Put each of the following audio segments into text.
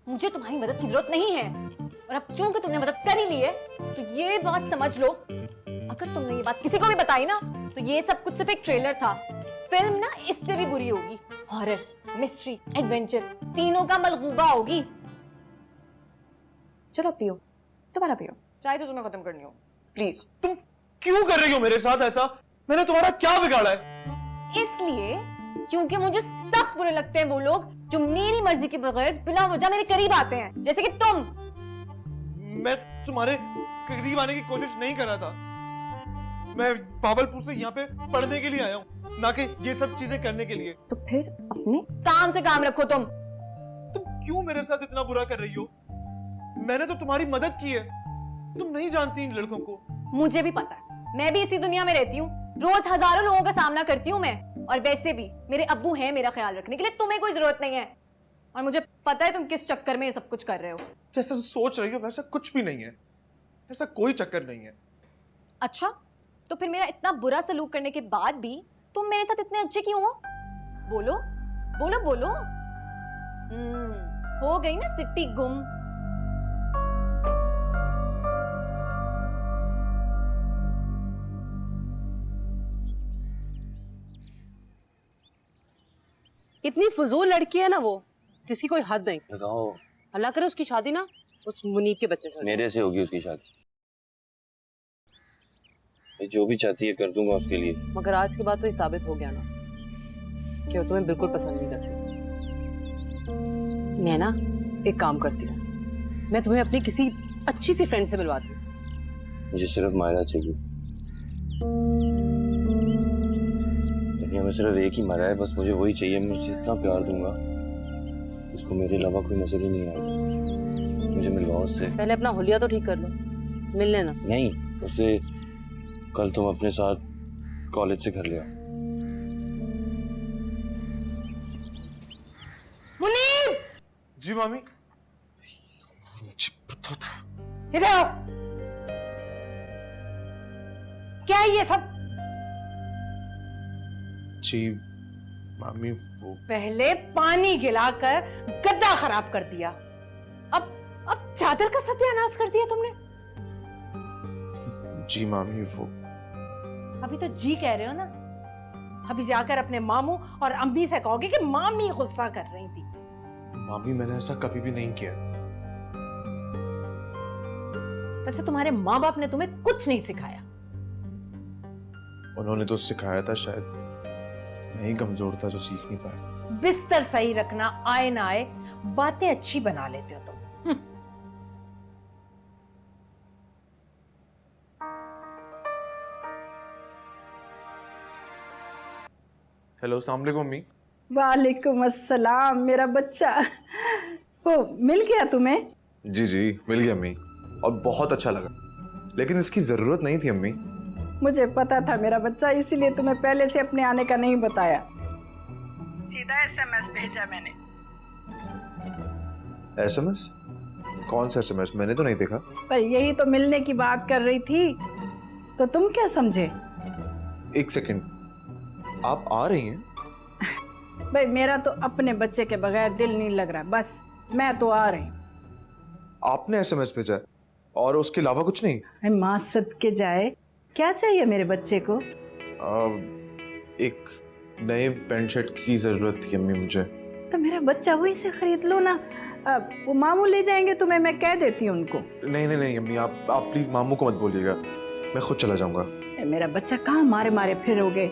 मुझे तुम्हारी मदद की जरूरत नहीं है, और अब चूंकि तुमने मदद कर ही ली है तो ये बात समझ लो, अगर तुमने ये बात किसी को भी बताई ना तो ये सब कुछ सिर्फ एक ट्रेलर था। फिल्म ना इससे भी बुरी होगी, हॉरर, मिस्ट्री, एडवेंचर तीनों का मलगूबा होगी। चलो पियो, दोबारा पियो, चाय तो तुम्हें खत्म करनी हो प्लीज। तुम क्यों कर रही हो मेरे साथ ऐसा? मैंने तुम्हारा क्या बिगाड़ा है? इसलिए क्योंकि मुझे सख्त बुरे लगते हैं वो लोग जो मेरी मर्जी के बगैर बिना वजह मेरे करीब आते हैं, जैसे कि तुम। मैं तुम्हारे करीब आने की कोशिश नहीं कर रहा था। मैं भावलपुर से यहाँ पे पढ़ने के लिए आया हूँ, ना कि ये सब चीजें करने के लिए। तो फिर अपने काम से काम रखो। तुम क्यों मेरे साथ इतना बुरा कर रही हो? मैंने तो तुम्हारी मदद की है। तुम नहीं जानती इन लड़कों को। मुझे भी पता है, मैं भी इसी दुनिया में रहती हूँ, रोज हजारों लोगों का सामना करती हूँ मैं। और वैसे भी मेरे अब्बू हैं मेरा ख्याल रखने के लिए, तुम्हें कोई जरूरत नहीं है। और मुझे पता है तुम किस चक्कर में ये सब कुछ कर रहे हो। जैसा सोच रही हो वैसा कुछ भी नहीं है, ऐसा कोई चक्कर नहीं है। अच्छा, तो फिर मेरा इतना बुरा सलूक करने के बाद भी तुम मेरे साथ इतने अच्छे क्यों हो? बोलो बोलो बोलो। हो गई ना सिट्टी गुम। इतनी फजूल लड़की है ना वो, जिसकी कोई हद नहीं। लगाओ। अल्लाह करे उसकी शादी ना उस मुनीब के बच्चे से। मेरे से होगी उसकी शादी। मैं जो भी चाहती है कर दूंगा उसके लिए। मगर आज के बाद तो ये साबित हो गया ना कि वो तुम्हें बिल्कुल पसंद नहीं करती। मैं ना एक काम करती हूँ, मैं तुम्हें अपनी किसी अच्छी सी फ्रेंड से मिलवाती हूँ। मुझे सिर्फ मायरा चाहिए। दुनिया में सिर्फ एक ही मायरा है, बस मुझे वही चाहिए। मैं उसे इतना प्यार दूंगा उसको मेरे अलावा कोई नजर ही नहीं आएगा। मुझे मिलवाओ उससे। पहले अपना हुलिया तो ठीक कर लो, मिल लेना। नहीं, उसे कल तुम अपने साथ कॉलेज से घर ले आओ। मुनीब! जी मामी। मुझे पता था। इधर आओ। क्या है ये सब? जी मामी, वो पहले पानी गिलाकर गद्दा खराब कर दिया, अब चादर का सत्यानाश कर दिया तुमने। जी मामी, वो अभी तो जी कह रहे हो ना, अभी जाकर अपने मामू और अम्मी से कहोगे कि मामी गुस्सा कर रही थी। मामी मैंने ऐसा कभी भी नहीं किया। वैसे तुम्हारे माँ बाप ने तुम्हें कुछ नहीं सिखाया। उन्होंने तो सिखाया था, शायद मैं ही कमजोर था जो सीख नहीं पाया। बिस्तर सही रखना आए ना आए, बातें अच्छी बना लेते हो तुम। हेलो, अस्सलाम वालेकुम मम्मी। वालेकुम अस्सलाम मेरा बच्चा। वो मिल गया तुम्हें? जी जी मिल गया अम्मी, और बहुत अच्छा लगा, लेकिन इसकी जरूरत नहीं थी अम्मी। मुझे पता था मेरा बच्चा, इसीलिए तुम्हें पहले से अपने आने का नहीं बताया, सीधा एसएमएस भेजा मैंने। एसएमएस? कौन सा एसएमएस? मैंने तो नहीं देखा। पर यही तो मिलने की बात कर रही थी, तो तुम क्या समझे? एक सेकंड, आप आ रही हैं? भाई मेरा तो अपने बच्चे के बगैर दिल नहीं लग रहा, बस मैं तो आ रही। आपने एसएमएस भेजा है और उसके अलावा कुछ नहीं? माँ सदके जाए, क्या चाहिए मेरे बच्चे को? एक नए पैंट शर्ट की जरूरत थी अम्मी मुझे। तो मेरा बच्चा वही से खरीद लो ना, वो मामू ले जाएंगे तुम्हें, मैं कह देती हूँ उनको। नहीं नहीं नहीं अम्मी, आप प्लीज मामू को मत बोलिएगा, मैं खुद चला जाऊंगा। मेरा बच्चा कहाँ मारे मारे फिरोगे,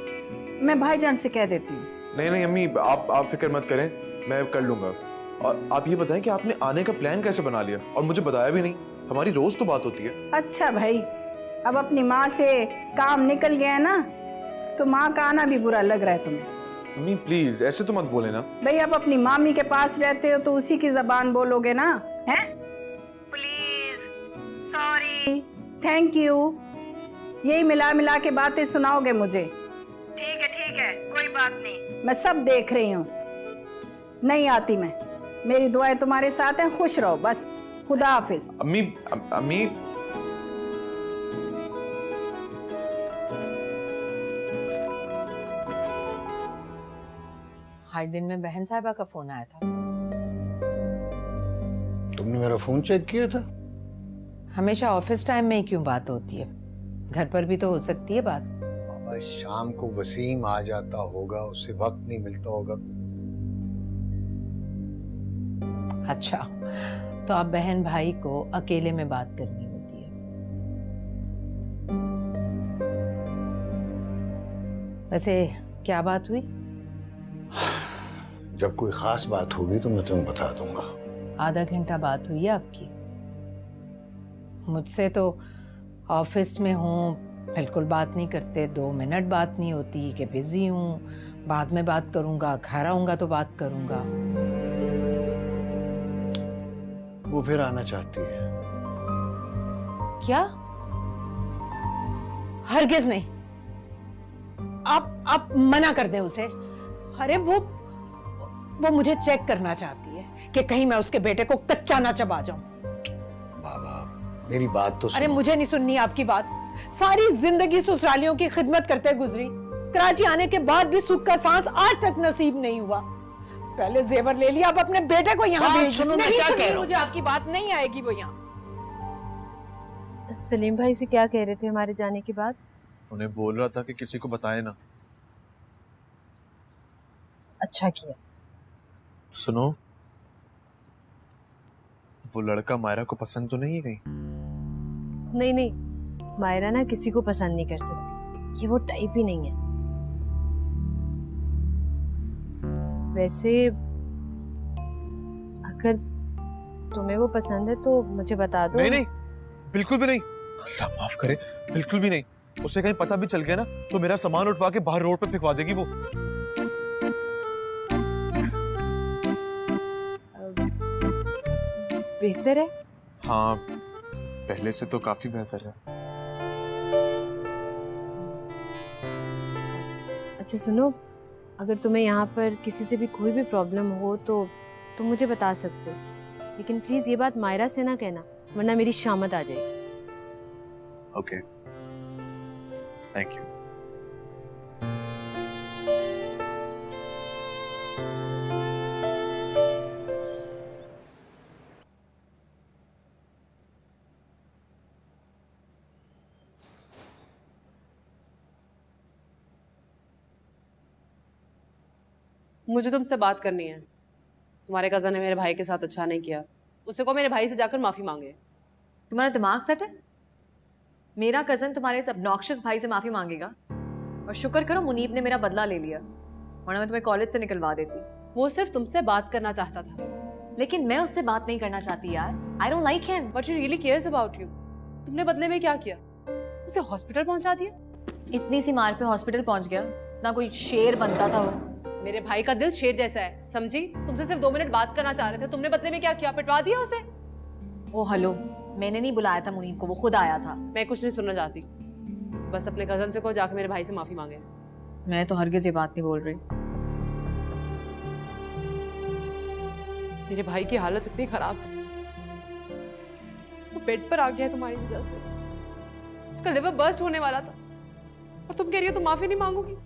मैं भाईजान से कह देती हूँ। नहीं नहीं अम्मी, आप फिक्र मत करें, मैं कर लूंगा। और आप ये बताएं कि आपने आने का प्लान कैसे बना लिया, और मुझे बताया भी नहीं। हमारी रोज तो बात होती है। अच्छा भाई, अब अपनी माँ से काम निकल गया है ना, तो माँ का आना भी बुरा लग रहा है तुम्हें। अम्मी प्लीज ऐसे तो मत बोले ना। भाई अब अपनी मामी के पास रहते हो तो उसी की जबान बोलोगे ना, हैं? प्लीज, सॉरी, थैंक यू, यही मिला मिला के बातें सुनाओगे मुझे। ठीक है, कोई बात नहीं, मैं सब देख रही हूँ। नहीं आती मैं, मेरी दुआएं तुम्हारे साथ हैं, खुश रहो बस। खुदा हाफिज। अम्मी अम्मी हाई दिन में बहन साहिबा का फोन आया था। तुमने मेरा फोन चेक किया था? हमेशा ऑफिस टाइम में ही क्यों बात होती है? घर पर भी तो हो सकती है बात। बाबा शाम को वसीम आ जाता होगा, उससे वक्त नहीं मिलता होगा। अच्छा, तो आप बहन भाई को अकेले में बात करनी होती है। वैसे क्या बात हुई? जब कोई खास बात होगी तो मैं तुम्हें बता दूंगा। आधा घंटा बात हुई है आपकी? मुझसे तो ऑफिस में हूँ, बिल्कुल बात नहीं करते, 2 मिनट बात नहीं होती कि बिजी हूँ, बाद में बात करूंगा, घर आऊंगा तो बात करूंगा। वो फिर आना चाहती है। क्या? हरगिज नहीं। आप मना कर दें उसे। अरे वो मुझे चेक करना चाहती है कि कहीं मैं उसके बेटे को कच्चा ना चबा जाऊं। बाबा मेरी बात तो अरे सुनो। मुझे नहीं सुननी आपकी बात। सारी जिंदगी ससुरालियों की खिदमत करते गुजरी, कराची आने के बाद भी सुख का सांस आज तक नसीब नहीं हुआ। पहले जेवर ले लिया, अब अपने बेटे को यहाँ बात भेज। सुनो, मैं नहीं क्या सुननी कह रहा हूं? मुझे आपकी बात नहीं आएगी वो यहाँ। सलीम भाई से क्या कह रहे थे हमारे जाने के बाद? उन्हें बोल रहा था कि किसी को बताए ना। अच्छा किया। सुनो, वो लड़का मायरा को पसंद तो नहीं है कहीं? नहीं नहीं, मायरा ना किसी को पसंद नहीं कर सकती, ये वो टाइप ही नहीं है। वैसे अगर तुम्हें वो पसंद है तो मुझे बता दो। नहीं नहीं, बिल्कुल भी नहीं। अल्लाह माफ करे, बिल्कुल भी नहीं। उसे कहीं पता भी चल गया ना तो मेरा सामान उठवा के बाहर रोड पे फेंकवा देगी वो। बेहतर है। हाँ, पहले से तो काफी बेहतर है। अच्छा सुनो, अगर तुम्हें यहाँ पर किसी से भी कोई भी प्रॉब्लम हो तो तुम मुझे बता सकते हो, लेकिन प्लीज ये बात मायरा से ना कहना, वरना मेरी शामत आ जाएगी। Okay, thank you. मुझे तुमसे बात करनी है। तुम्हारे कज़न ने मेरे भाई के साथ अच्छा नहीं किया, उससे को मेरे भाई से जाकर माफ़ी मांगे। तुम्हारा दिमाग सेट है? मेरा कजन तुम्हारे इस obnoxious भाई से माफी मांगेगा? और शुक्र करो मुनीब ने मेरा बदला ले लिया, वरना मैं तुम्हें कॉलेज से निकलवा देती। वो सिर्फ तुमसे बात करना चाहता था। लेकिन मैं उससे बात नहीं करना चाहती यार। I don't like him. But he really cares about you. तुमने बदले में क्या किया? उसे हॉस्पिटल पहुंचा दिया। इतनी सी मार पे हॉस्पिटल पहुंच गया, ना कोई शेर बनता था वो। मेरे भाई का दिल शेर जैसा है, समझी? तुमसे सिर्फ 2 मिनट बात करना चाह रहे थे, तुमने बदले में क्या किया? पिटवा दिया उसे। ओ हेलो, मैंने नहीं बुलाया था मुनीब को, वो खुद आया था। मैं कुछ नहीं सुनना चाहती, बस अपने कजन से कहो जाके मेरे भाई से माफी मांगे। मैं तो हरगिज ये बात नहीं बोल रही। मेरे भाई की हालत इतनी खराब है, वो बेड पर आ गया है तुम्हारी वजह से। उसका लिवर बर्स्ट होने वाला था और तुम कह रही हो तुम माफी नहीं मांगोगी।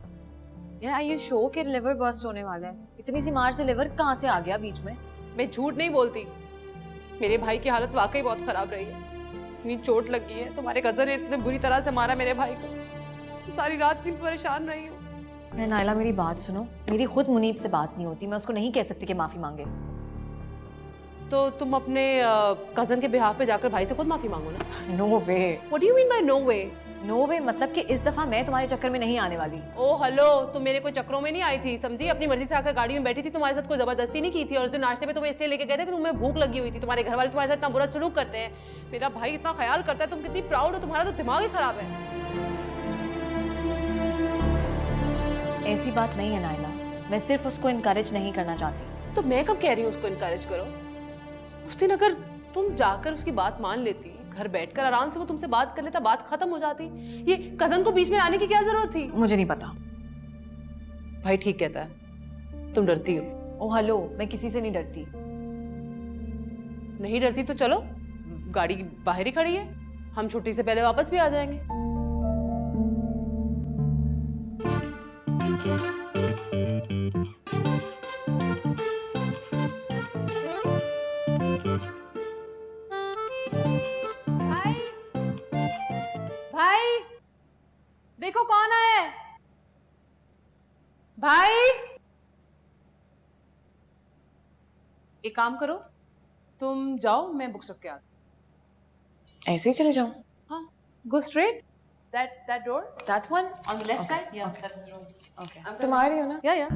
यार आर यू श्योर कि लिवर बर्स्ट होने वाला है? इतनी सी मार से लिवर कहाँ से आ गया बीच में? मैं झूठ नहीं बोलती, मेरे भाई की हालत वाकई बहुत खराब रही है। इतनी चोट लगी है, तुम्हारे कजन ने इतने बुरी तरह से मारा मेरे भाई को। सारी रात दिन परेशान रही हूँ। मैं नायला, मेरी बात सुनो, मेरी खुद मुनीब से बात नहीं होती, मैं उसको नहीं कह सकती कि माफी मांगे। तो तुम अपने कजन के बिहाफ पे जाकर भाई से खुद माफी मांगो ना। No way. What do you mean by no way? No way मतलब कि इस दफा मैं तुम्हारे चक्कर में नहीं आने वाली। ओ हेलो, तुम मेरे कोई चक्रों में नहीं आई थी, समझी? अपनी मर्जी से आकर गाड़ी में बैठी थी, तुम्हारे साथ कोई जबरदस्ती नहीं की थी। और उस दिन नाश्ते पे तुम्हें इसलिए लेके गए थे कि तुम्हें भूख लगी हुई थी। तुम्हारे घर वाले तुम्हारे साथ इतना बुरा सलूक करते हैं, मेरा भाई इतना ख्याल करता है, तुम कितनी प्राउड हो। तुम्हारा तो दिमाग ही खराब है। ऐसी बात नहीं है नायला, मैं सिर्फ उसको इनकरेज नहीं करना चाहती। तो मैं कब कह रही हूँ उसको इनकरेज करो? उस दिन अगर तुम जाकर उसकी बात मान लेती, घर बैठकर आराम से वो तुमसे बात कर लेता, बात खत्म हो जाती। ये कजन को बीच में लाने की क्या जरूरत थी? मुझे नहीं पता। भाई ठीक कहता है, तुम डरती हो। ओ हेलो, मैं किसी से नहीं डरती। नहीं डरती तो चलो, गाड़ी बाहर ही खड़ी है, हम छुट्टी से पहले वापस भी आ जाएंगे। एक काम करो, तुम जाओ, मैं बुक्स रख के आती ऐसे ही चले जाऊं? हूँ। हाँ, go straight that door, that one on the left side. Yeah, that's the room. Okay. I'm तुम आ रही हो ना? Yeah, yeah.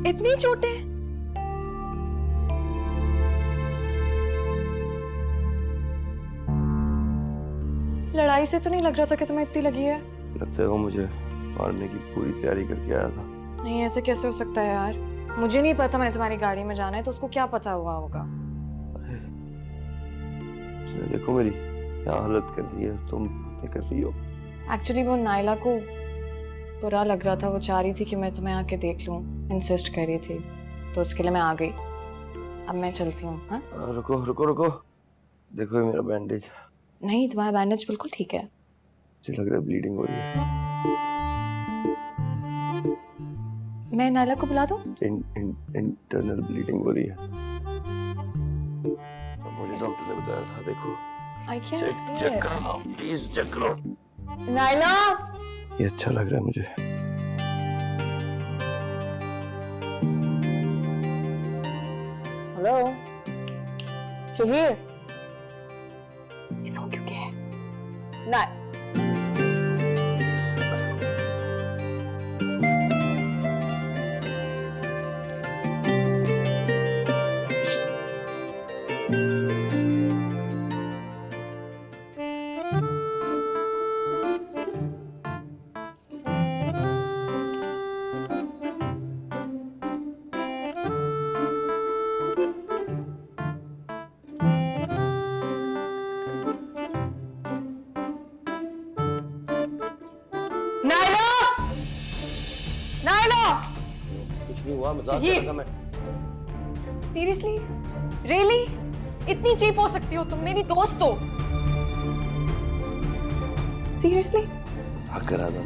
इतनी चोटें? लड़ाई से तो नहीं लग रहा था कि तुम्हें इतनी लगी है। लगता है वो मुझे मारने की पूरी तैयारी करके आया था। नहीं, ऐसे कैसे हो सकता है यार? मुझे नहीं पता मैंने तुम्हारी गाड़ी में जाना है, तो उसको क्या पता हुआ होगा? अरे उसने देखो मेरी क्या हालत कर दी है, तुम बातें कर रही हो। एक्चुअली वो नायला को बुरा लग रहा था, वो चाह रही थी कि मैं तुम्हें आके देख लूं, इंसिस्ट कर रही थी, तो उसके लिए मैं आ गई। अब मैं चलती हूँ। हाँ, रुको रुको रुको, देखो ये मेरा बैंडेज। नहीं, तुम्हारा बैंडेज बिल्कुल ठीक है। मुझे लग रहा है ब्लीडिंग हो रही है। मैं नायला को बुला दूं? इंटरनल ब्लीडिंग हो रही है, मुझे डॉक्टर ने बताया था। देखो आई कैन चेक करो प्लीज, चेक करो। नायला, ये अच्छा लग रहा है मुझे। हेलो शहीर, ये सो क्यों गया है? ना कुछ नहीं हुआ, मजाक कर रहा था मैं। सीरियसली, रियली, इतनी चीप हो सकती हो तुम? मेरी दोस्त हो। सीरियसली? मजाक कर रहा था।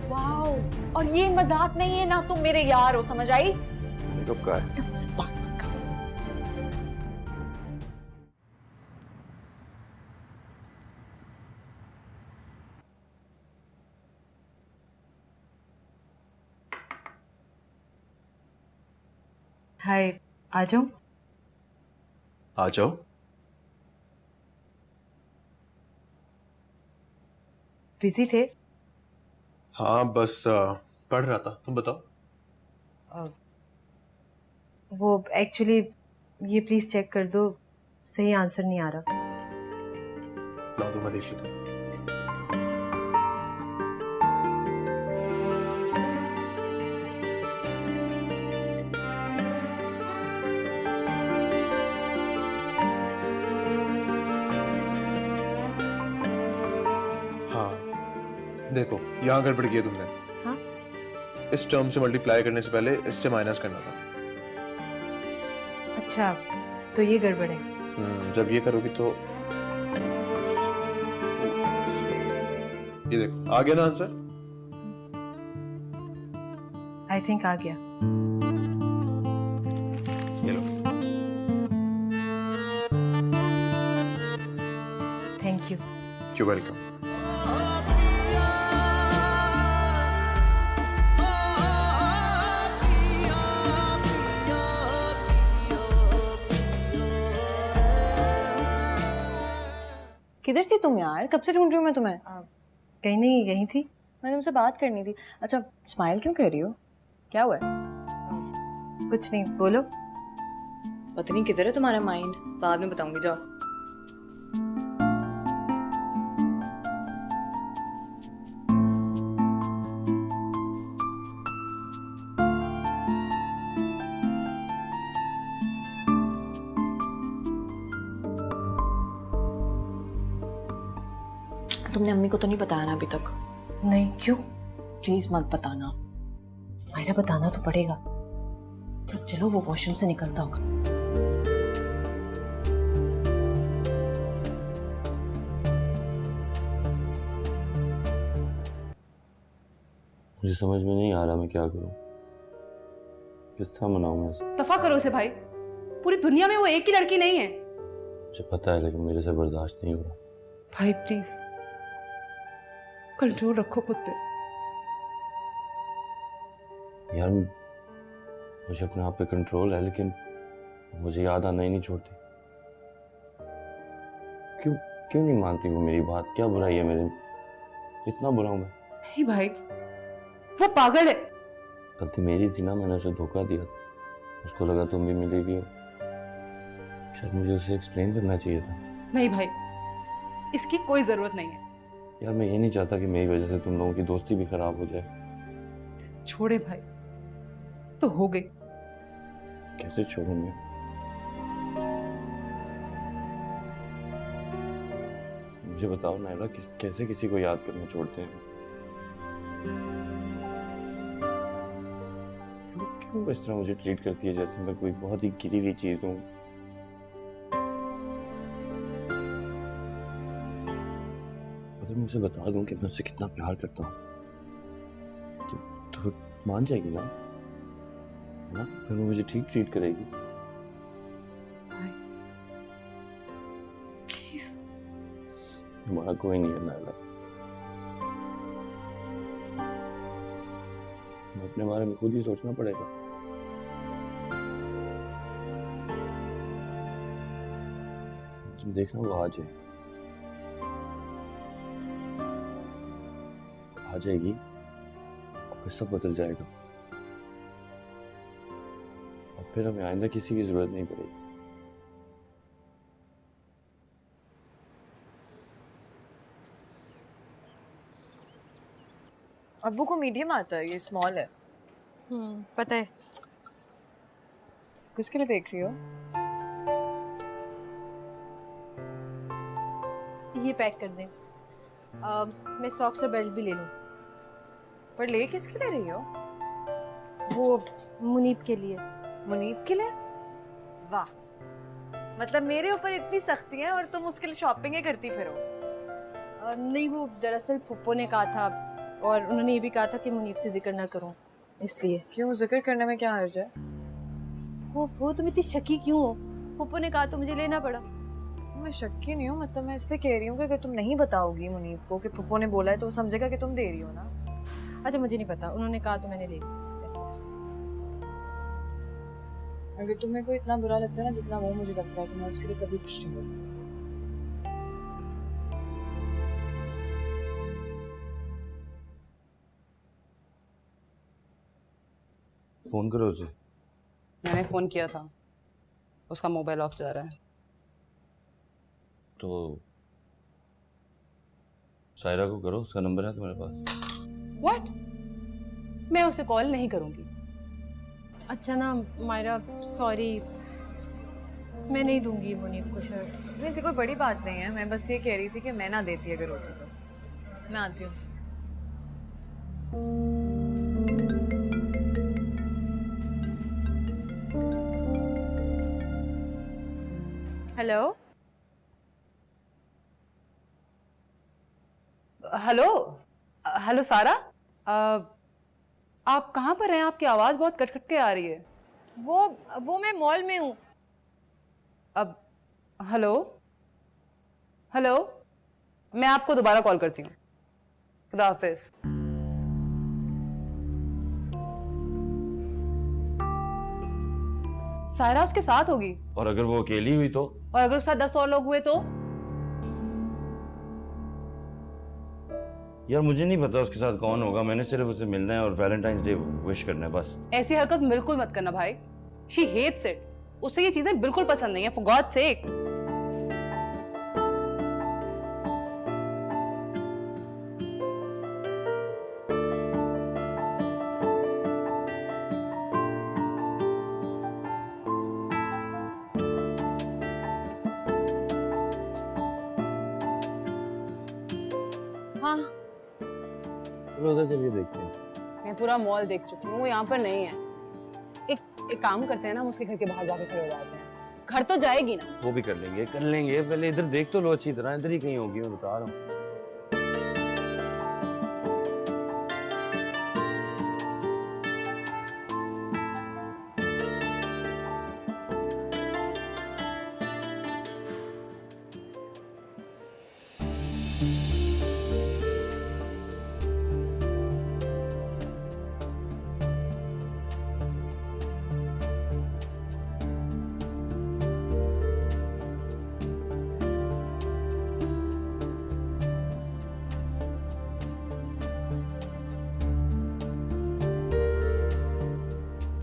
वाओ, और ये मजाक नहीं है ना, तुम मेरे यार हो, समझ आई? कब का है? तुमसे बात मत करो। हाय, आ जाओ। आ जाओ। बिजी थे? हाँ बस पढ़ रहा था, तुम बताओ। वो एक्चुअली ये प्लीज चेक कर दो, सही आंसर नहीं आ रहा। ला दो, मैं देख लेता हूँ। देखो यहाँ गड़बड़ किया तुमने। हाँ? इस टर्म से मल्टीप्लाई करने से पहले इससे माइनस करना था। अच्छा, तो ये गड़बड़ है। जब ये करोगी तो ये देखो आ गया ना आंसर। आई थिंक आ गया। ये लो। Thank you. You welcome. किधर थी तुम यार? कब से ढूंढ रही हूँ मैं तुम्हें। कहीं नहीं, यहीं थी। मैं तुमसे बात करनी थी। अच्छा, स्माइल क्यों कर रही हो? क्या हुआ है? कुछ नहीं, बोलो। पता नहीं किधर है तुम्हारा माइंड, बाद में बताऊंगी, जाओ। तुमने अम्मी को तो नहीं बताया ना अभी तक? नहीं, क्यों? प्लीज मत बताना। मायरा, बताना तो पड़ेगा। तो चलो, वो वॉशरूम से निकलता होगा। मुझे समझ में नहीं आ रहा मैं क्या करूं। किस तरह मनाऊं मैं उसे? दफा करो उसे भाई, पूरी दुनिया में वो एक ही लड़की नहीं है। मुझे पता है लेकिन मेरे से बर्दाश्त नहीं हो रहा। भाई प्लीज कंट्रोल रखो खुद पे। यार मुझे अपने आप पे कंट्रोल है लेकिन मुझे याद आना ही नहीं छोड़ती। क्यों क्यों नहीं मानती वो मेरी बात? क्या बुराई है मेरे में? इतना बुरा हूं मैं? नहीं भाई, वो पागल है। गलती मेरी थी ना, मैंने उसे धोखा दिया था। उसको लगा तुम भी मिलेगी, शायद मुझे उसे एक्सप्लेन करना चाहिए था। नहीं भाई, इसकी कोई जरूरत नहीं है। यार मैं ये नहीं चाहता कि मेरी वजह से तुम लोगों की दोस्ती भी खराब हो जाए। छोड़े भाई, तो हो गई। कैसे छोड़ूं मैं? मुझे बताओ नायला, कैसे किसी को याद करना छोड़ते हैं? क्यों इस तरह मुझे ट्रीट करती है जैसे मैं कोई बहुत ही गिरी हुई चीज हूँ? अगर मैं उसे बता दूं कि मैं उससे कितना प्यार करता हूँ तो वो मान जाएगी ना? फिर वो मुझे ठीक ट्रीट करेगी। प्लीज। हमारा कोई नहीं है नायला। मैं अपने बारे में खुद ही सोचना पड़ेगा। तुम देखना वो आ जाएगी, आ जाएगी और फिर सब बदल जाएगा और फिर हमें आइंदा किसी की जरूरत नहीं पड़ेगी। अब्बू को मीडियम आता है, ये स्मॉल है। पता है। किसके लिए देख रही हो? ये पैक कर दें। मैं सॉक्स और बेल्ट भी ले लूँ। पर ले किसके लिए रही हो? वो मुनीब के लिए। मुनीब के लिए? वाह, मतलब मेरे ऊपर इतनी सख्ती है और तुम उसके लिए शॉपिंग ही करती फिरो। नहीं, वो दरअसल फुप्पो ने कहा था और उन्होंने ये भी कहा था कि मुनीब से जिक्र ना करूं, इसलिए। क्यों, जिक्र करने में क्या हर्ज है? वो तुम इतनी शकी क्यों हो? फुप्पो ने कहा तो मुझे लेना पड़ा। मैं शक्की नहीं हूँ, मतलब मैं इसलिए कह रही हूँ कि अगर तुम नहीं बताओगी मुनीब को कि फुप्पो ने बोला है तो वो समझेगा कि तुम दे रही हो ना। अच्छा, मुझे नहीं पता, उन्होंने कहा तो मैंने ले लिया। अगर तुम्हें कोई इतना बुरा लगता है ना जितना वो मुझे लगता है, तो मैं उसके लिए कभी खुश नहीं हूँ। फोन करो उसे। मैंने फोन किया था, उसका मोबाइल ऑफ जा रहा है। तो सायरा को करो, उसका नंबर है तुम्हारे पास? व्हाट? मैं उसे कॉल नहीं करूंगी। अच्छा ना मायरा, सॉरी, मैं नहीं दूंगी मुनीब को शर्ट। नहीं, कोई बड़ी बात नहीं है, मैं बस ये कह रही थी कि मैं ना देती अगर होती तो। मैं आती हूँ। हेलो हेलो हेलो सारा, आप कहाँ पर हैं? आपकी आवाज़ बहुत कट कट के आ रही है। वो मैं मॉल में हूँ। अब हेलो हेलो, मैं आपको दोबारा कॉल करती हूँ। खुदा हाफिज। सायरा उसके साथ होगी। और अगर वो अकेली हुई तो? और अगर उसके साथ 10 और लोग हुए तो? यार मुझे नहीं पता उसके साथ कौन होगा, मैंने सिर्फ उसे मिलना है और वैलेंटाइंस डे विश करना है बस। ऐसी हरकत बिल्कुल मत करना भाई। She hates it. उसे ये चीजें बिल्कुल पसंद नहीं है, फॉर गॉड सेक। हाँ, उधर चलिए देखते हैं। मैं पूरा मॉल देख चुकी हूँ, वो यहाँ पर नहीं है। एक काम करते हैं ना, हम उसके घर के बाहर जाके खड़े हो जाते हैं। घर तो जाएगी ना? वो भी कर लेंगे पहले इधर देख तो लो अच्छी तरह, इधर ही कहीं होगी, मैं बता रहा हूँ।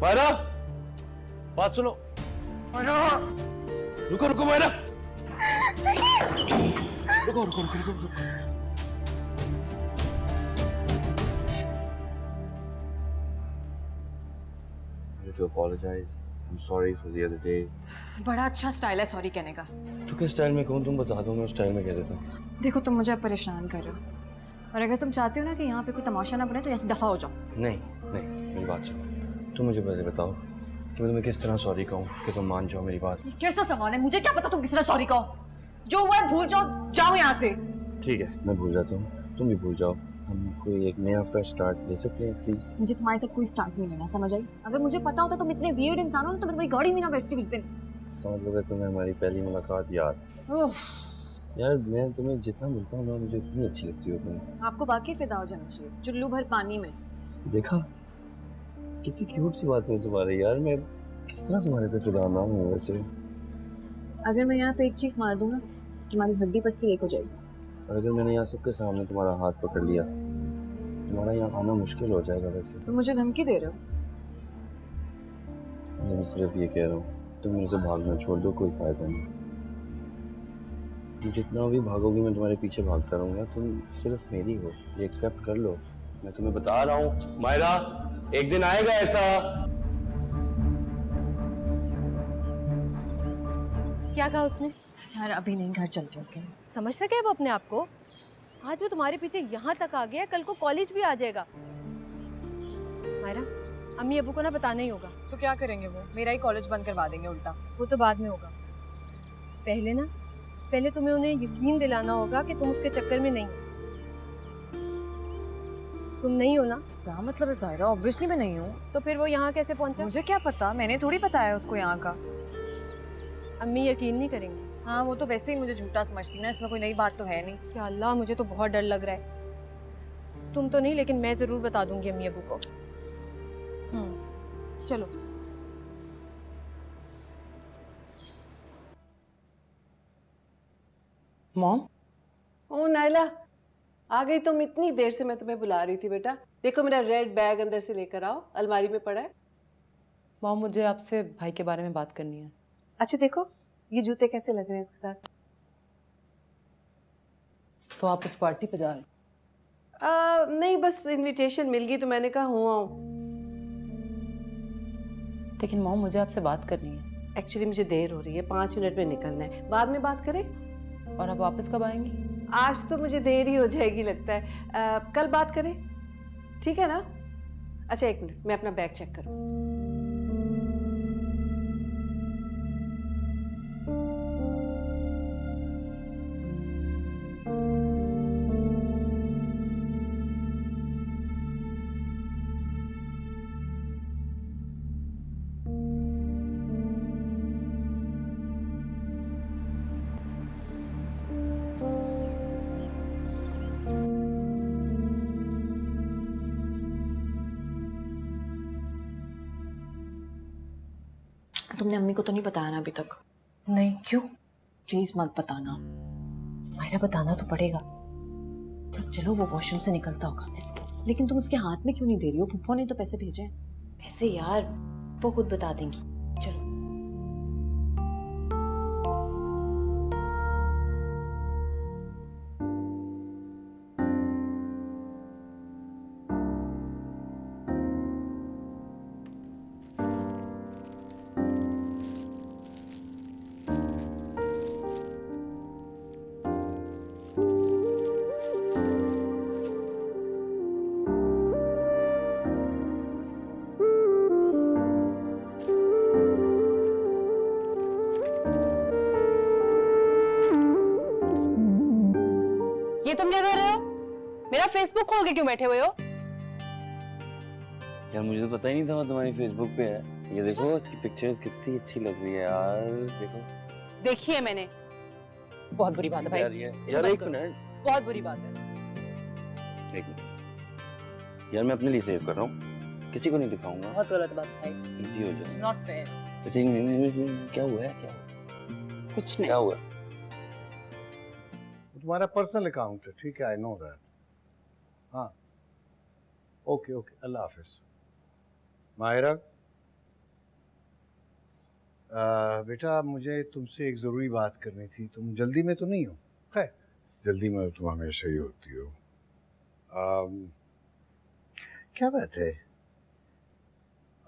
मायरा, बात सुनो। मायरा, रुको रुको मायरा, रुको रुको रुको रुको, रुको। To apologize. I'm sorry for the other day. बड़ा अच्छा स्टाइल है सॉरी कहने का। तो किस स्टाइल में कहूँ तुम बता दो, मैं उस स्टाइल में कह देता हूँ। देखो तुम मुझे अब परेशान कर रहे हो और अगर तुम चाहते हो ना कि यहाँ पे कोई तमाशा ना बने तो यहाँ से दफा हो जाओ। नहीं नहीं, मेरी बात सुनो। तुम मुझे पहले बताओ कि मैं तुम्हें किस तरह सॉरी कहूँ कि तुम मान जाओ मेरी बात। ये कैसा सवाल है, मुझे क्या पता तुम किस तरह सॉरी कहो। जो हुआ है भूल जाओ, जाओ यहाँ से। ठीक है, मैं भूल जाता हूँ, तुम भी भूल जाओ। हम कोई एक नया फ्रेश स्टार्ट ले सकते हैं प्लीज। मुझे तुम्हारे साथ कोई स्टार्ट नहीं लेना, समझ आई? अगर मुझे पता होता तुम इतने वियर्ड इंसान हो तो मैं तुम्हारी गाड़ी में ना बैठती उस दिन। तो मतलब है तुम्हें हमारी पहली मुलाकात याद? यार मैं तुम्हें जितना मिलता हूँ ना, मुझे इतनी अच्छी लगती हो तुम। आपको वाकई फिदा हो जाना चाहिए, चुल्लू भर पानी में। देखा कितनी क्यूट सी बातें हैं तुम्हारी यार, मैं किस तरह तुम्हारे पे फिदा ना हूँ वैसे। अगर मैं यहाँ पे एक चीख मार दूँ ना, तुम्हारी हड्डी पस की एक हो जाएगी। और अगर मैंने यहाँ सबके सामने तुम्हारा हाथ पकड़ लिया, तुम्हारा यहाँ आना मुश्किल हो जाएगा वैसे। तुम मुझे धमकी दे रहे हो? मैं सिर्फ ये कह रहा हूँ, तुम मुझे भागना छोड़ दो, कोई फायदा नहीं। तुम जितना भी भागोगी मैं तुम्हारे पीछे भागता रहूँगा, तुम सिर्फ मेरी हो, ये एक्सेप्ट कर लो। मैं तुम्हें बता रहा हूँ मायरा, एक दिन आएगा ऐसा। क्या कहा उसने? यार अभी नहीं, घर चल के। ओके समझ सके वो अपने आप को? आज वो तुम्हारे पीछे यहाँ तक आ गया, कल को कॉलेज भी आ जाएगा। मायरा, अम्मी अबू को ना बताना ही होगा। तो क्या करेंगे वो? मेरा ही कॉलेज बंद करवा देंगे उल्टा। वो तो बाद में होगा। पहले तुम्हें उन्हें यकीन दिलाना होगा कि तुम उसके चक्कर में नहीं हो। तुम नहीं हो ना? क्या मतलब है सायरा? ऑब्वियसली मैं नहीं हूँ। तो फिर वो यहाँ कैसे पहुंचा? मुझे क्या पता, मैंने थोड़ी बताया उसको यहाँ का। अम्मी यकीन नहीं करेंगी। हाँ वो तो वैसे ही मुझे झूठा समझती ना, इसमें कोई नई बात तो है नहीं। या अल्लाह, मुझे तो बहुत डर लग रहा है। तुम तो नहीं, लेकिन मैं जरूर बता दूंगी अम्मी अबू को। चलो। मॉम, ओ नायला आ गई तुम? इतनी देर से मैं तुम्हें बुला रही थी बेटा। देखो मेरा रेड बैग अंदर से लेकर आओ, अलमारी में पड़ा है। मॉम मुझे आपसे भाई के बारे में बात करनी है। अच्छा देखो ये जूते कैसे लग रहे हैं इसके साथ? तो आप उस पार्टी पे जा रहे हो? नहीं बस इनविटेशन मिल गई तो मैंने कहा हूँ आऊँ। लेकिन मॉम मुझे आपसे बात करनी है। एक्चुअली मुझे देर हो रही है, 5 मिनट में निकलना है, बाद में बात करें। और आप वापस कब आएंगी? आज तो मुझे देर ही हो जाएगी लगता है, कल बात करें, ठीक है ना? अच्छा 1 मिनट, मैं अपना बैग चेक करूँ। तुमने अम्मी को तो नहीं बताया ना अभी तक? नहीं। क्यों? प्लीज मत बताना। मायरा, बताना तो पड़ेगा। तब चलो वो वॉशरूम से निकलता होगा। लेकिन तुम उसके हाथ में क्यों नहीं दे रही हो? फूफो ने तो पैसे भेजे हैं। ऐसे यार, वो खुद बता देंगी। चलो। ये तुम क्या कर रहे हो? मेरा फेसबुक खोल के क्यों बैठे हुए हो? यार मुझे तो पता ही नहीं था वो तुम्हारी फेसबुक पे है। ये देखो इसकी पिक्चर्स कितनी अच्छी लग रही है यार, देखो। देखी है मैंने। बहुत बुरी बात है भाई। यार इसे यार बंद एक करो। मिनट, बहुत बुरी बात है। एक मिनट यार, मैं अपने लिए सेव कर रहा हूँ, किसी को नहीं दिखाऊंगा। बहुत गलत बात भाई। इजी हो इट्स जाए। Not fair. तो ठीक नहीं, क्या हुआ है? कुछ क्या हुआ? तुम्हारा पर्सनल अकाउंट है, ठीक है, आई नो दैट। हाँ, ओके ओके, अल्लाह हाफिज। माहिरा, बेटा मुझे तुमसे एक ज़रूरी बात करनी थी। तुम जल्दी में तो नहीं हो? खैर, जल्दी में तुम हमेशा ही होती हो। क्या बात है?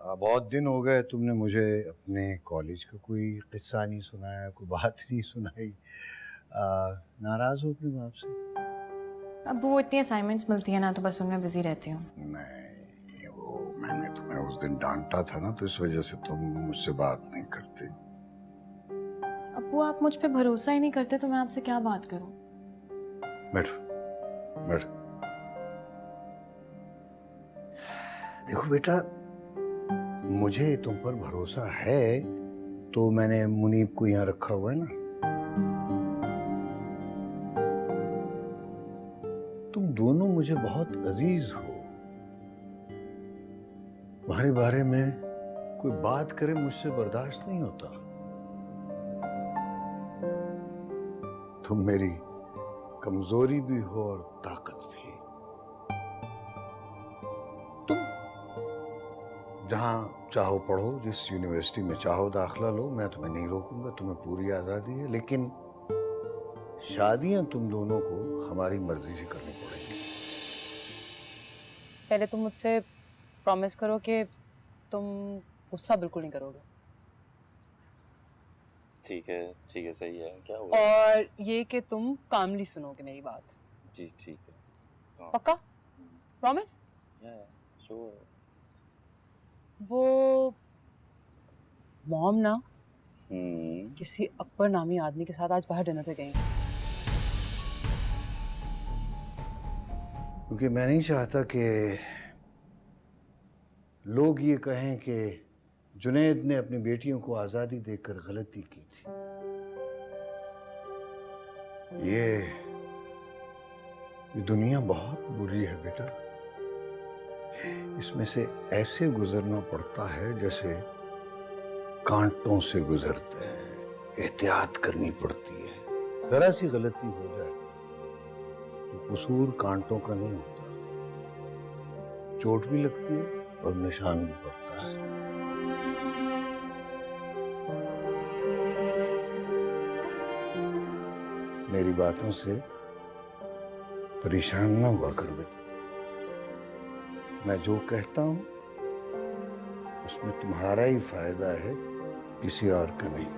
बहुत दिन हो गए तुमने मुझे अपने कॉलेज का कोई किस्सा नहीं सुनाया, कोई बात नहीं सुनाई। नाराज़ हो अपने बाप से? अब वो इतनी असाइनमेंट्स मिलती है ना, तो बस उनमें बिजी रहती हूँ। नहीं, वो मैंने तुम्हें उस दिन डांटा था ना, तो इस वजह से तुम मुझसे बात नहीं करती। अब्बू, आप मुझ पे भरोसा ही नहीं करते तो मैं आपसे क्या बात करूँ? बैठो बैठो। देखो बेटा, मुझे तुम पर भरोसा है तो मैंने मुनीब को यहाँ रखा हुआ है ना। तुम दोनों मुझे बहुत अजीज हो। तुम्हारे बारे में कोई बात करे मुझसे बर्दाश्त नहीं होता। तुम मेरी कमजोरी भी हो और ताकत भी। तुम जहां चाहो पढ़ो, जिस यूनिवर्सिटी में चाहो दाखिला लो, मैं तुम्हें नहीं रोकूंगा, तुम्हें पूरी आजादी है। लेकिन शादियां तुम दोनों को हमारी मर्जी से करनी पड़ेगी। पहले तुम मुझसे प्रॉमिस करो कि तुम गुस्सा बिल्कुल नहीं करोगे, ठीक है, सही है। क्या हुआ? और ये कि तुम कामली सुनोगे मेरी बात। जी ठीक है। पक्का? प्रॉमिस? श्योर। वो मॉम ना किसी अकबर नामी आदमी के साथ आज बाहर डिनर पे गई। क्योंकि मैं नहीं चाहता कि लोग ये कहें कि जुनैद ने अपनी बेटियों को आज़ादी देकर गलती की थी। ये दुनिया बहुत बुरी है बेटा। इसमें से ऐसे गुजरना पड़ता है जैसे कांटों से गुजरते हैं। एहतियात करनी पड़ती है। जरा सी गलती हो जाए तो कसूर कांटों का नहीं होता, चोट भी लगती है और निशान भी पड़ता है। मेरी बातों से परेशान ना हुआ कर बेटा। मैं जो कहता हूं उसमें तुम्हारा ही फायदा है, किसी और का नहीं।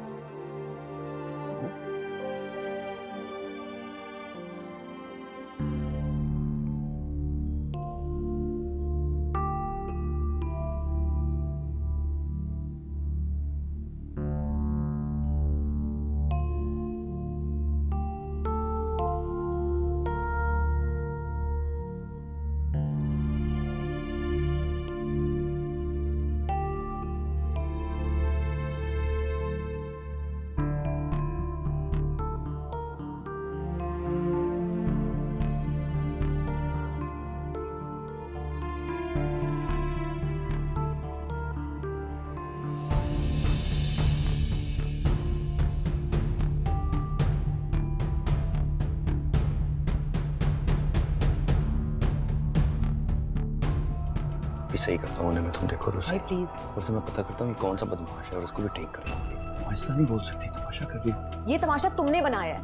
सही करता हूँ मैं, तुम देखो तो भाई प्लीज। और तुम्हें पता करता हूँ ये कौन सा बदमाश है और उसको भी ठीक कर लूंगी। ऐसा नहीं बोल सकती, तमाशा कर रही। ये तमाशा तुमने बनाया है।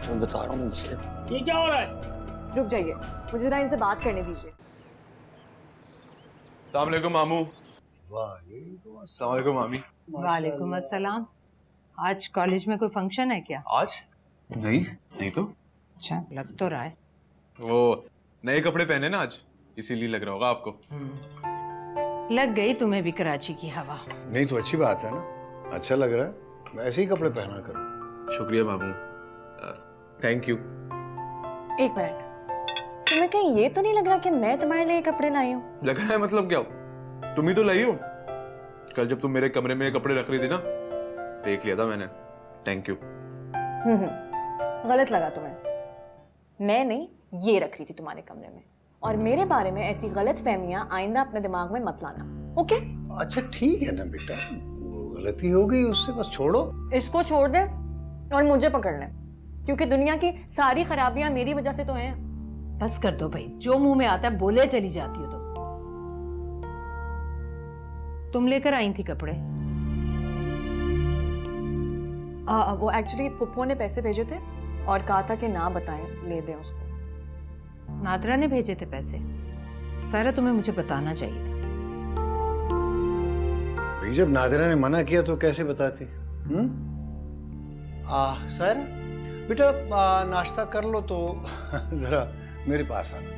मैं बता रहा हूँ मसले। ये क्या हो रहा है? रुक जाइए, मुझे जरा इनसे बात करने दीजिए। अस्सलाम वालेकुम मामू। अस्सलाम वालेकुम मामी। वालेकुम अस्सलाम। आज कॉलेज में कोई फंक्शन है क्या? आज? नहीं तो। अच्छा, लग तो रहा है। वो नए कपड़े पहने ना आज, इसीलिए लग रहा होगा आपको। लग गई तुम्हें भी कराची की हवा। नहीं तो अच्छी बात है ना, अच्छा लग रहा है। ऐसे ही कपड़े पहना करो। शुक्रिया मामू, थैंक यू। एक मिनट, तुम्हें कहीं ये तो नहीं लग रहा कि मैं तुम्हारे लिए कपड़े लाई हूँ? लग रहा है मतलब क्या? तुम ही तो लाई हो। कल जब तुम मेरे कमरे में कपड़े रख रही थी ना, देख लिया था मैंने। Thank you. गलत लगा तुम्हें। मैं नहीं, ये रख रही थी तुम्हारे कमरे में। और मेरे बारे में ऐसी गलत फहमियां आइंदा अपने दिमाग में मत लाना, ओके? अच्छा ठीक है ना बेटा, वो गलती हो गई, उससे बस छोड़ो। इसको छोड़ दे और मुझे पकड़ ले, क्योंकि दुनिया की सारी खराबियां मेरी वजह से तो हैं। बस कर दो भाई, जो मुंह में आता है बोले चली जाती हो तुम लेकर आई थी कपड़े? वो एक्चुअली पुप्पो ने पैसे भेजे थे और कहा था कि ना बताएं, ले दें उसको। नादरा ने भेजे थे पैसे? सारा तुम्हें मुझे बताना चाहिए था। भाई जब नादिरा ने मना किया तो कैसे बताती? सायरा बेटा नाश्ता कर लो तो जरा मेरे पास आना।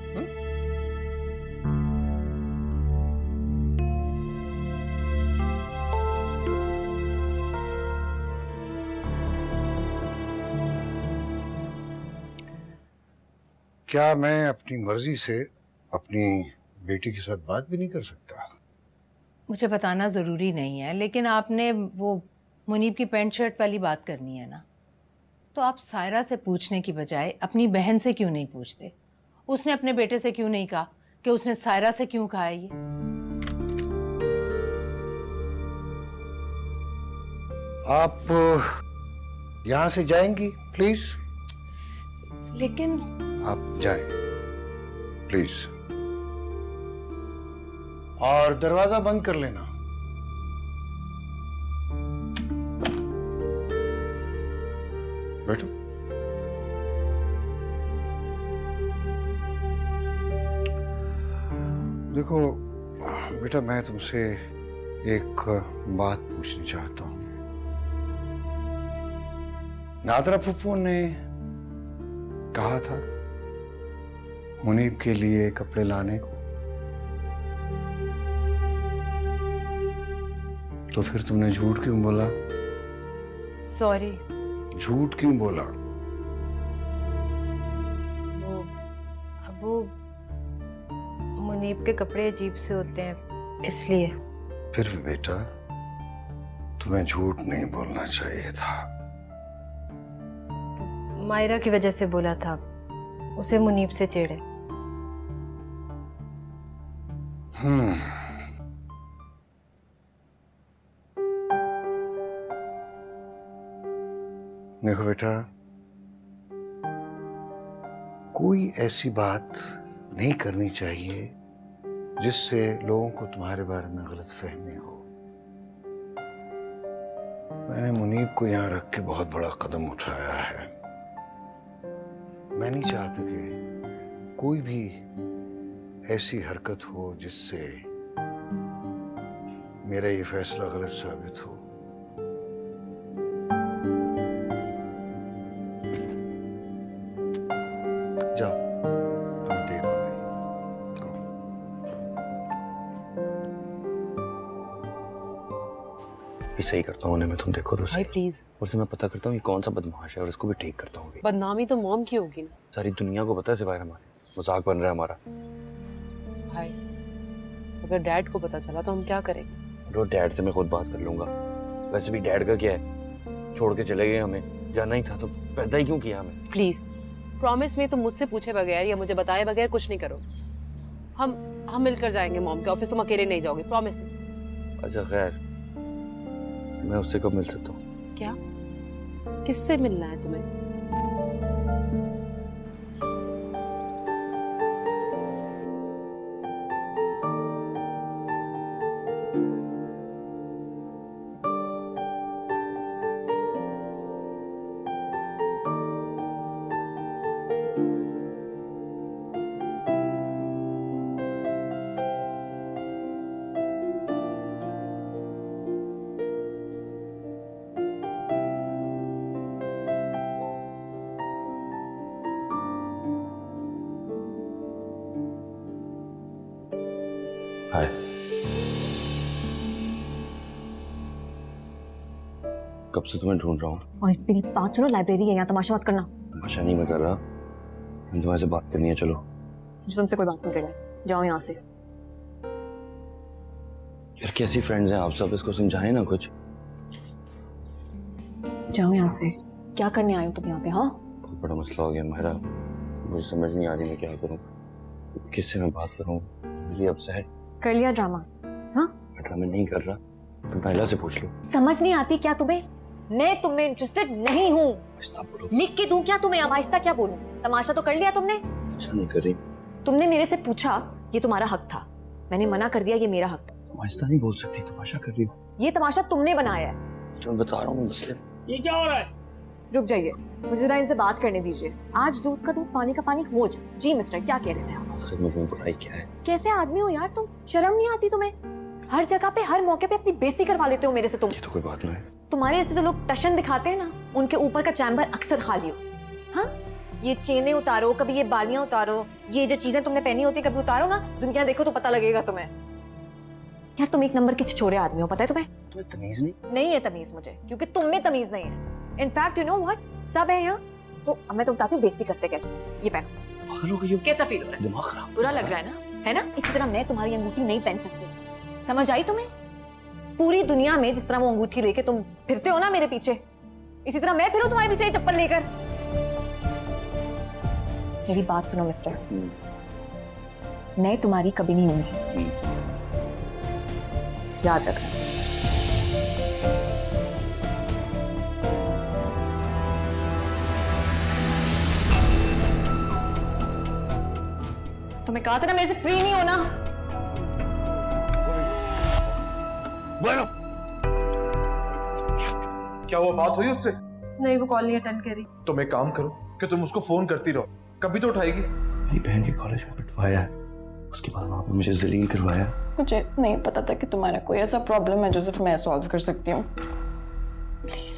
क्या मैं अपनी मर्जी से अपनी बेटी के साथ बात भी नहीं कर सकता? मुझे बताना ज़रूरी नहीं है, लेकिन आपने वो मुनीब की पैंट शर्ट वाली बात करनी है ना, तो आप सायरा से पूछने की बजाय अपनी बहन से क्यों नहीं पूछते? उसने अपने बेटे से क्यों नहीं कहा कि उसने सायरा से क्यों कहा है ये? आप यहाँ से जाएंगी प्लीज? लेकिन आप जाएं प्लीज, और दरवाजा बंद कर लेना। बैठो। देखो बेटा, मैं तुमसे एक बात पूछनी चाहता हूँ। नादरा फुप्पो ने कहा था मुनीब के लिए कपड़े लाने को, तो फिर तुमने झूठ क्यों बोला? सॉरी। झूठ क्यों बोला? वो मुनीब के कपड़े अजीब से होते हैं इसलिए। फिर भी बेटा, तुम्हें झूठ नहीं बोलना चाहिए था। मायरा की वजह से बोला था, उसे मुनीब से चिढ़ है। देखो बेटा, कोई ऐसी बात नहीं करनी चाहिए जिससे लोगों को तुम्हारे बारे में गलतफहमी हो। मैंने मुनीब को यहाँ रख के बहुत बड़ा कदम उठाया है। मैं नहीं चाहता कि कोई भी ऐसी हरकत हो जिससे मेरा ये फैसला गलत साबित हो। जाओ, तुम्हें देर हो गई। Go. भी सही करता हूँ मैं, तुम देखो तो भाई सही। प्लीज। और से मैं पता करता हूँ ये कौन सा बदमाश है और इसको भी ठीक करता हूँ। बदनामी तो मॉम की होगी ना। सारी दुनिया को पता है सिवाय हमारे। मजाक बन रहा है हमारा। भाई अगर डैड को पता चला तो हम क्या करेंगे? रो, डैड से मैं खुद बात कर लूंगा। वैसे भी डैड का क्या है, छोड़ के चले गए हमें। जाना ही था तो पैदा ही क्यों किया हमें? प्लीज प्रॉमिस में तुम मुझसे पूछे बगैर या मुझे बताए बगैर कुछ नहीं करो। हम मिलकर जाएंगे मॉम के ऑफिस, तुम अकेले नहीं जाओगे, प्रॉमिस में। अच्छा खैर, मैं उससे कब मिल सकता हूँ? क्या? किससे मिलना है तुम्हें? हाय। कब से तुम्हें ढूंढ रहा हूँ। और मेरी बात सुनो, लाइब्रेरी है यहाँ, तमाशा मत करना। तमाशा नहीं मैं कर रहा, मैं तुम्हारे से बात करनी है। चलो। मुझे तुमसे कोई बात नहीं करना है, जाओ यहाँ से। यार कैसी फ्रेंड्स हैं आप सब, इसको समझाएं ना कुछ। जाओ यहाँ से। क्या करने आए हो तुम यहाँ पे? हाँ, बहुत बड़ा मसला हो गया मायरा। मुझे समझ नहीं आ रही मैं क्या करूं, किससे मैं बात करूं। मुझे अपसेट। कर लिया ड्रामा? हाँ, मैं ड्रामे नहीं कर रहा, तुम नाइला से पूछ लो। समझ नहीं आती क्या तुम्हें? मैं तुम में इंटरेस्टेड नहीं हूँ। आहिस्ता बोलो। लिख के दूं क्या तुम्हें? अब आहिस्ता क्या बोलूं? तमाशा तो कर लिया तुमने। ऐसा नहीं कर रही। तुमने मेरे से पूछा, ये तुम्हारा हक था, मैंने मना कर दिया, ये मेरा हक था। तुम आहिस्ता नहीं बोल सकती, तमाशा कर रही हो। ये तमाशा तुमने बनाया है। तो मैं बता रहा हूँ मसले। ये क्या हो रहा है? रुक जाइए, मुझे जरा इनसे बात करने दीजिए। आज दूध का दूध पानी का पानी हो जाए। जी मिस्टर, क्या कह रहे थे आप? आखिर मुझ में बुराई क्या है? कैसे आदमी हो यार तुम? शर्म नहीं आती तुम्हें? हर जगह पे हर मौके पे अपनी बेइज्जती करवा लेते हो मेरे से तुम। ये तो कोई बात नहीं है। तुम्हारे ऐसे जो लोग टशन दिखाते हैं ना, उनके ऊपर का चैम्बर अक्सर खाली हो। हाँ, ये चेनें उतारो, कभी ये बालियां उतारो, ये जो चीजें तुमने पहनी होती कभी उतारो ना, दुनिया देखो तो पता लगेगा तुम्हें। यार तुम एक नंबर के छिछोरे आदमी हो, पता है तुम्हें? तुम्हें तमीज नहीं? नहीं है तमीज मुझे, क्योंकि तुम में तमीज नहीं है। इनफैक्ट यू नो व्हाट, सब है यहाँ। तो अब मैं तुम बताती हूँ बेइज्जती करते कैसे। ये पहनो। पागल हो गई हो? कैसा फील हो रहा है? दिमाग खराब। बुरा लग रहा है ना? है ना? इसी तरह मैं तुम्हारी अंगूठी नहीं पहन सकती। समझ आई तुम्हें? पूरी दुनिया में जिस तरह वो अंगूठी लेके तुम फिरते हो ना मेरे पीछे, इसी तरह मैं फिरूं तुम्हारे पीछे ये चप्पल लेकर। मेरी बात सुनो मिस्टर, मैं तुम्हारी कभी नहीं होंगी, याद रखना। तुम्हें कहा था ना मेरे से फ्री नहीं होना। bueno. क्या वो बात हुई उससे? नहीं, वो कॉल नहीं अटेंड करी। तुम एक काम करो कि तुम उसको फोन करती रहो, कभी तो उठाएगी। मेरी बहन के कॉलेज में पिटवाया है, उसके बाद वहां पे मुझे जलील करवाया। मुझे नहीं पता था कि तुम्हारा कोई ऐसा प्रॉब्लम है जोसेफ मैं सॉल्व कर सकती हूँ। प्लीज